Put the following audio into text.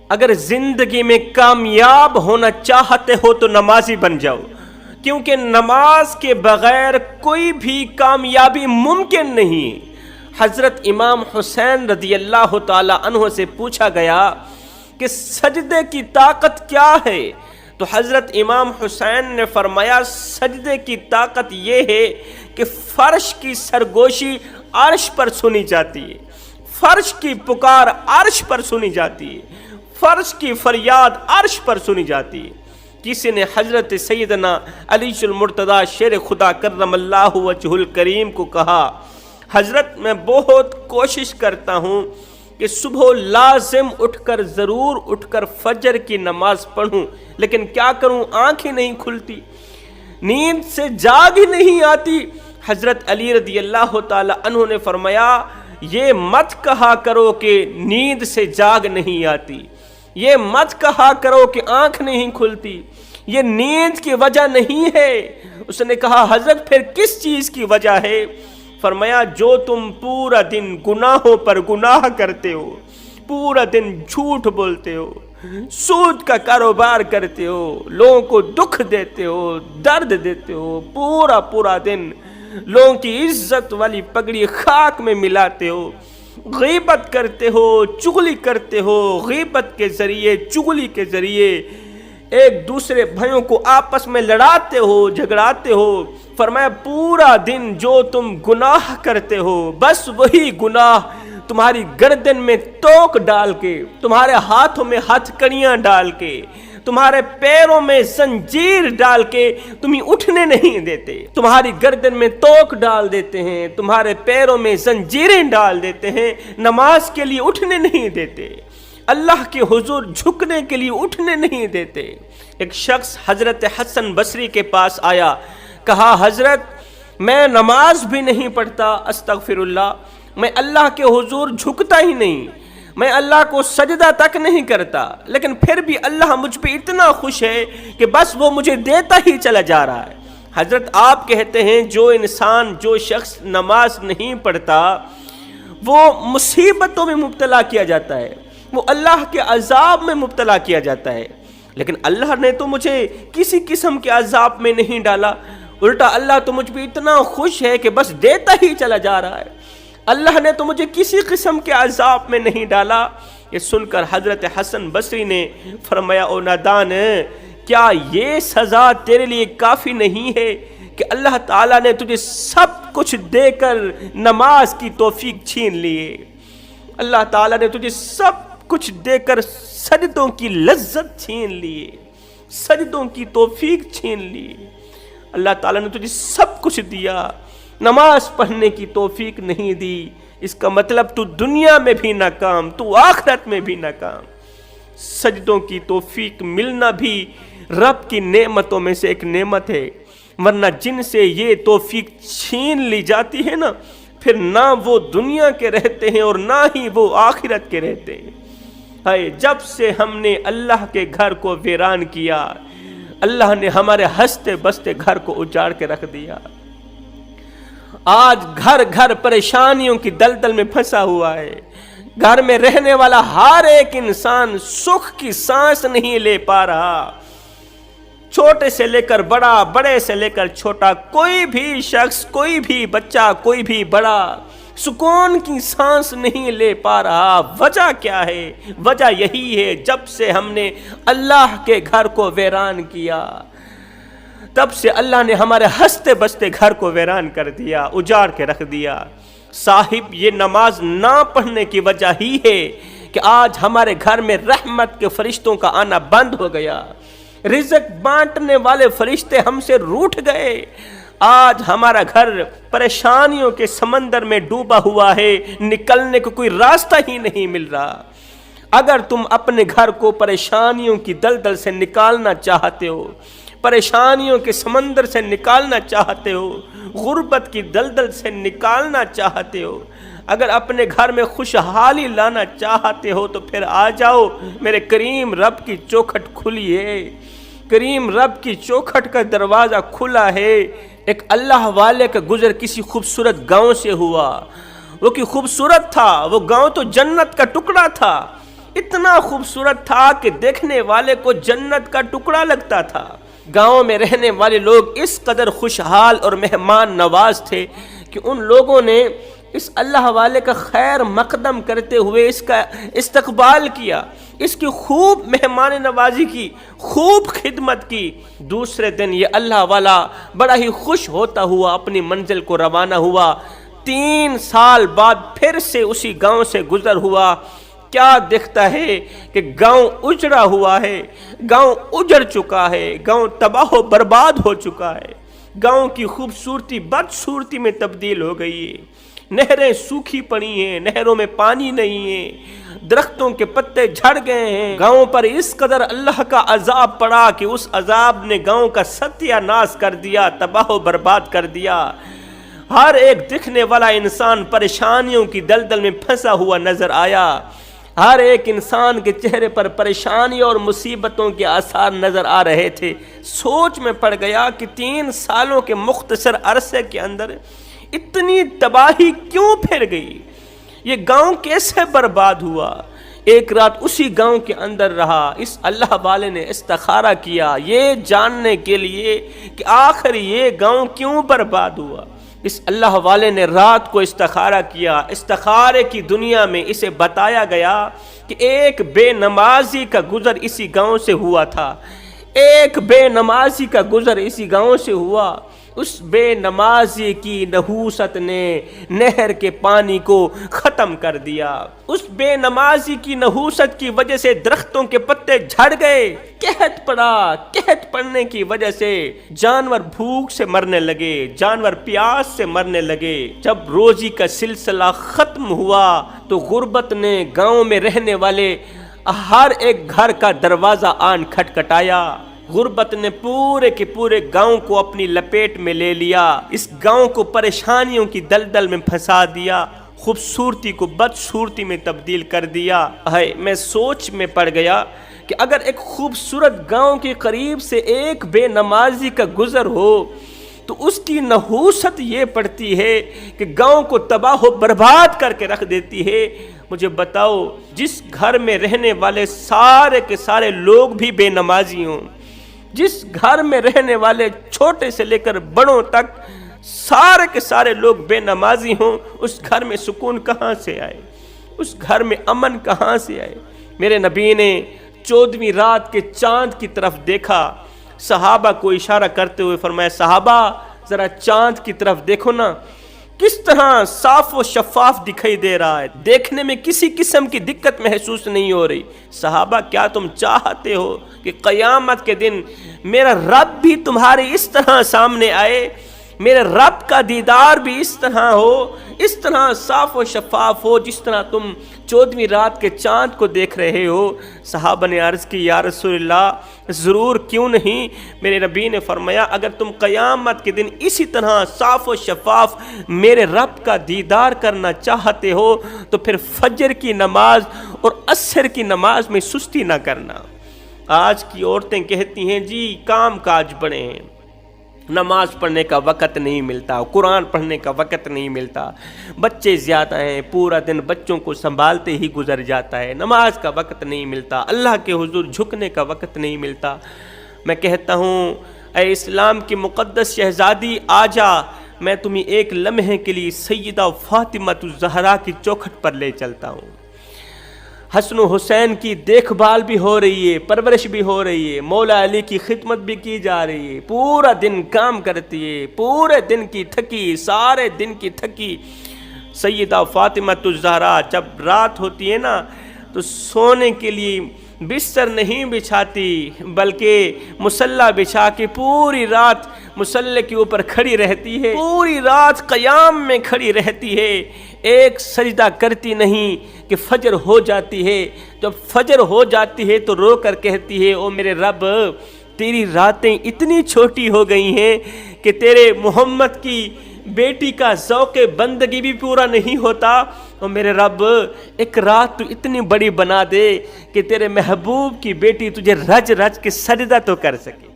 اگر زندگی میں کامیاب ہونا چاہتے ہو تو نمازی بن جاؤ، کیونکہ نماز کے بغیر کوئی بھی کامیابی ممکن نہیں۔ حضرت امام حسین رضی اللہ تعالی عنہ سے پوچھا گیا کہ سجدے کی طاقت کیا ہے؟ تو حضرت امام حسین نے فرمایا سجدے کی طاقت یہ ہے کہ فرش کی سرگوشی عرش پر سنی جاتی ہے، فرش کی پکار عرش پر سنی جاتی ہے، فرش کی فریاد عرش پر سنی جاتی ہے۔ کسی نے حضرت سیدنا علی المرتضیٰ شیر خدا کرم اللہ وجہ الکریم کو کہا، حضرت میں بہت کوشش کرتا ہوں کہ صبح لازم ضرور اٹھ کر فجر کی نماز پڑھوں، لیکن کیا کروں، آنکھیں نہیں کھلتی، نیند سے جاگ ہی نہیں آتی۔ حضرت علی رضی اللہ تعالی عنہ نے فرمایا یہ مت کہا کرو کہ نیند سے جاگ نہیں آتی، یہ مت کہا کرو کہ آنکھ نہیں کھلتی، یہ نیند کی وجہ نہیں ہے۔ اس نے کہا حضرت پھر کس چیز کی وجہ ہے؟ فرمایا جو تم پورا دن گناہوں پر گناہ کرتے ہو، پورا دن جھوٹ بولتے ہو، سود کا کاروبار کرتے ہو، لوگوں کو دکھ دیتے ہو، درد دیتے ہو، پورا دن لوگوں کی عزت والی پگڑی خاک میں ملاتے ہو، غیبت کرتے ہو، چغلی کرتے ہو، غیبت کے ذریعے، چغلی کے ذریعے ایک دوسرے بھائیوں کو آپس میں لڑاتے ہو، جھگڑاتے ہو۔ فرمایا پورا دن جو تم گناہ کرتے ہو، بس وہی گناہ تمہاری گردن میں توک ڈال کے، تمہارے ہاتھوں میں ہتھ کڑیاں ڈال کے، تمہارے پیروں میں زنجیر ڈال کے تمہیں اٹھنے نہیں دیتے، تمہاری گردن میں توک ڈال دیتے ہیں، تمہارے پیروں میں زنجیریں ڈال دیتے ہیں، نماز کے لیے اٹھنے نہیں دیتے، اللہ کے حضور جھکنے کے لیے اٹھنے نہیں دیتے۔ ایک شخص حضرت حسن بصری کے پاس آیا، کہا حضرت میں نماز بھی نہیں پڑھتا، استغفر اللہ، میں اللہ کے حضور جھکتا ہی نہیں، میں اللہ کو سجدہ تک نہیں کرتا، لیکن پھر بھی اللہ مجھ پہ اتنا خوش ہے کہ بس وہ مجھے دیتا ہی چلا جا رہا ہے۔ حضرت آپ کہتے ہیں جو شخص نماز نہیں پڑھتا وہ مصیبتوں میں مبتلا کیا جاتا ہے، وہ اللہ کے عذاب میں مبتلا کیا جاتا ہے، لیکن اللہ نے تو مجھے کسی قسم کے عذاب میں نہیں ڈالا، الٹا اللہ تو مجھ پہ اتنا خوش ہے کہ بس دیتا ہی چلا جا رہا ہے، اللہ نے تو مجھے کسی قسم کے عذاب میں نہیں ڈالا۔ یہ سن کر حضرت حسن بصری نے فرمایا او نادان، کیا یہ سزا تیرے لیے کافی نہیں ہے کہ اللہ تعالیٰ نے تجھے سب کچھ دے کر نماز کی توفیق چھین لی ہے، اللہ تعالیٰ نے تجھے سب کچھ دے کر سجدوں کی لذت چھین لی، سجدوں کی توفیق چھین لی، اللہ تعالیٰ نے تجھے سب کچھ دیا، نماز پڑھنے کی توفیق نہیں دی، اس کا مطلب تو دنیا میں بھی ناکام، تو آخرت میں بھی ناکام۔ سجدوں کی توفیق ملنا بھی رب کی نعمتوں میں سے ایک نعمت ہے، ورنہ جن سے یہ توفیق چھین لی جاتی ہے نا، پھر نہ وہ دنیا کے رہتے ہیں اور نہ ہی وہ آخرت کے رہتے ہیں۔ جب سے ہم نے اللہ کے گھر کو ویران کیا، اللہ نے ہمارے ہنستے بستے گھر کو اجاڑ کے رکھ دیا۔ آج گھر گھر پریشانیوں کی دلدل میں پھنسا ہوا ہے، گھر میں رہنے والا ہر ایک انسان سکھ کی سانس نہیں لے پا رہا، چھوٹے سے لے کر بڑا، بڑے سے لے کر چھوٹا، کوئی بھی شخص، کوئی بھی بچہ، کوئی بھی بڑا سکون کی سانس نہیں لے پا رہا۔ وجہ کیا ہے؟ وجہ یہی ہے جب سے ہم نے اللہ کے گھر کو ویران کیا، تب سے اللہ نے ہمارے ہنستے بستے گھر کو ویران کر دیا، اجاڑ کے رکھ دیا۔ صاحب یہ نماز نہ پڑھنے کی وجہ ہی ہے کہ آج ہمارے گھر میں رحمت کے فرشتوں کا آنا بند ہو گیا، رزق بانٹنے والے فرشتے ہم سے روٹھ گئے، آج ہمارا گھر پریشانیوں کے سمندر میں ڈوبا ہوا ہے، نکلنے کو کوئی راستہ ہی نہیں مل رہا۔ اگر تم اپنے گھر کو پریشانیوں کی دلدل سے نکالنا چاہتے ہو، پریشانیوں کے سمندر سے نکالنا چاہتے ہو، غربت کی دلدل سے نکالنا چاہتے ہو، اگر اپنے گھر میں خوشحالی لانا چاہتے ہو تو پھر آ جاؤ، میرے کریم رب کی چوکھٹ کھلی ہے، کریم رب کی چوکھٹ کا دروازہ کھلا ہے۔ ایک اللہ والے کا گزر کسی خوبصورت گاؤں سے ہوا، وہ کی خوبصورت تھا، وہ گاؤں تو جنت کا ٹکڑا تھا، اتنا خوبصورت تھا کہ دیکھنے والے کو جنت کا ٹکڑا لگتا تھا۔ گاؤں میں رہنے والے لوگ اس قدر خوشحال اور مہمان نواز تھے کہ ان لوگوں نے اس اللہ والے کا خیر مقدم کرتے ہوئے اس کا استقبال کیا، اس کی خوب مہمان نوازی کی، خوب خدمت کی۔ دوسرے دن یہ اللہ والا بڑا ہی خوش ہوتا ہوا اپنی منزل کو روانہ ہوا۔ 3 سال بعد پھر سے اسی گاؤں سے گزر ہوا۔ کیا دیکھتا ہے کہ گاؤں اجڑا ہوا ہے، گاؤں اجڑ چکا ہے، گاؤں تباہ و برباد ہو چکا ہے، گاؤں کی خوبصورتی بدصورتی میں تبدیل ہو گئی ہے۔ نہریں سوکھی پڑی ہیں، نہروں میں پانی نہیں ہے، درختوں کے پتے جھڑ گئے ہیں۔ گاؤں پر اس قدر اللہ کا عذاب پڑا کہ اس عذاب نے گاؤں کا ستیہ ناش کر دیا، تباہ و برباد کر دیا۔ ہر ایک دکھنے والا انسان پریشانیوں کی دلدل میں پھنسا ہوا نظر آیا۔ ہر ایک انسان کے چہرے پر پریشانی اور مصیبتوں کے آثار نظر آ رہے تھے۔ سوچ میں پڑ گیا کہ 3 سالوں کے مختصر عرصے کے اندر اتنی تباہی کیوں پھیل گئی؟ یہ گاؤں کیسے برباد ہوا؟ ایک رات اسی گاؤں کے اندر رہا۔ اس اللہ والے نے استخارہ کیا یہ جاننے کے لیے کہ آخر یہ گاؤں کیوں برباد ہوا۔ اس اللہ والے نے رات کو استخارہ کیا۔ استخارے کی دنیا میں اسے بتایا گیا کہ ایک بے نمازی کا گزر اسی گاؤں سے ہوا تھا، ایک بے نمازی کا گزر اسی گاؤں سے ہوا۔ اس بے نمازی کی نحوست نے نہر کے پانی کو ختم کر دیا۔ اس بے نمازی کی نحوست کی وجہ سے درختوں کے پتے جھڑ گئے، قحط پڑا، قحط پڑنے کی وجہ سے جانور بھوک سے مرنے لگے، جانور پیاس سے مرنے لگے۔ جب روزی کا سلسلہ ختم ہوا تو غربت نے گاؤں میں رہنے والے ہر ایک گھر کا دروازہ آن کھٹکھٹایا۔ غربت نے پورے کے پورے گاؤں کو اپنی لپیٹ میں لے لیا، اس گاؤں کو پریشانیوں کی دلدل میں پھنسا دیا، خوبصورتی کو بدصورتی میں تبدیل کر دیا۔ میں سوچ میں پڑ گیا کہ اگر ایک خوبصورت گاؤں کے قریب سے ایک بے نمازی کا گزر ہو تو اس کی نحوست یہ پڑتی ہے کہ گاؤں کو تباہ و برباد کر کے رکھ دیتی ہے۔ مجھے بتاؤ، جس گھر میں رہنے والے سارے کے سارے لوگ بھی بے نمازی ہوں، جس گھر میں رہنے والے چھوٹے سے لے کر بڑوں تک سارے کے سارے لوگ بے نمازی ہوں، اس گھر میں سکون کہاں سے آئے؟ اس گھر میں امن کہاں سے آئے؟ میرے نبی نے 14ویں رات کے چاند کی طرف دیکھا، صحابہ کو اشارہ کرتے ہوئے فرمایا، صحابہ ذرا چاند کی طرف دیکھو نا، کس طرح صاف و شفاف دکھائی دے رہا ہے، دیکھنے میں کسی قسم کی دقت محسوس نہیں ہو رہی۔ صحابہ کیا تم چاہتے ہو کہ قیامت کے دن میرا رب بھی تمہارے اس طرح سامنے آئے، میرے رب کا دیدار بھی اس طرح ہو، اس طرح صاف و شفاف ہو جس طرح تم 14ویں رات کے چاند کو دیکھ رہے ہو؟ صحابہ نے عرض کی، یا رسول اللہ ضرور، کیوں نہیں؟ میرے نبی نے فرمایا، اگر تم قیامت کے دن اسی طرح صاف و شفاف میرے رب کا دیدار کرنا چاہتے ہو تو پھر فجر کی نماز اور عصر کی نماز میں سستی نہ کرنا۔ آج کی عورتیں کہتی ہیں جی کام کاج بڑے ہیں، نماز پڑھنے کا وقت نہیں ملتا، قرآن پڑھنے کا وقت نہیں ملتا، بچے زیادہ ہیں، پورا دن بچوں کو سنبھالتے ہی گزر جاتا ہے، نماز کا وقت نہیں ملتا، اللہ کے حضور جھکنے کا وقت نہیں ملتا۔ میں کہتا ہوں، اے اسلام کی مقدس شہزادی، آجا، میں تمہیں ایک لمحے کے لیے سیدہ فاطمہ الزہرا کی چوکھٹ پر لے چلتا ہوں۔ حسن و حسین کی دیکھ بھال بھی ہو رہی ہے، پرورش بھی ہو رہی ہے، مولا علی کی خدمت بھی کی جا رہی ہے، پورا دن کام کرتی ہے، پورے دن کی تھکی، سارے دن کی تھکی سیدہ فاطمہ الزہرا جب رات ہوتی ہے نا تو سونے کے لیے بستر نہیں بچھاتی بلکہ مصلی بچھا کے پوری رات مصلی کے اوپر کھڑی رہتی ہے، پوری رات قیام میں کھڑی رہتی ہے، ایک سجدہ کرتی نہیں کہ فجر ہو جاتی ہے۔ جب فجر ہو جاتی ہے تو رو کر کہتی ہے، او میرے رب، تیری راتیں اتنی چھوٹی ہو گئی ہیں کہ تیرے محمد کی بیٹی کا ذوق بندگی بھی پورا نہیں ہوتا، اور میرے رب ایک رات تو اتنی بڑی بنا دے کہ تیرے محبوب کی بیٹی تجھے رج رج کے سجدہ تو کر سکے۔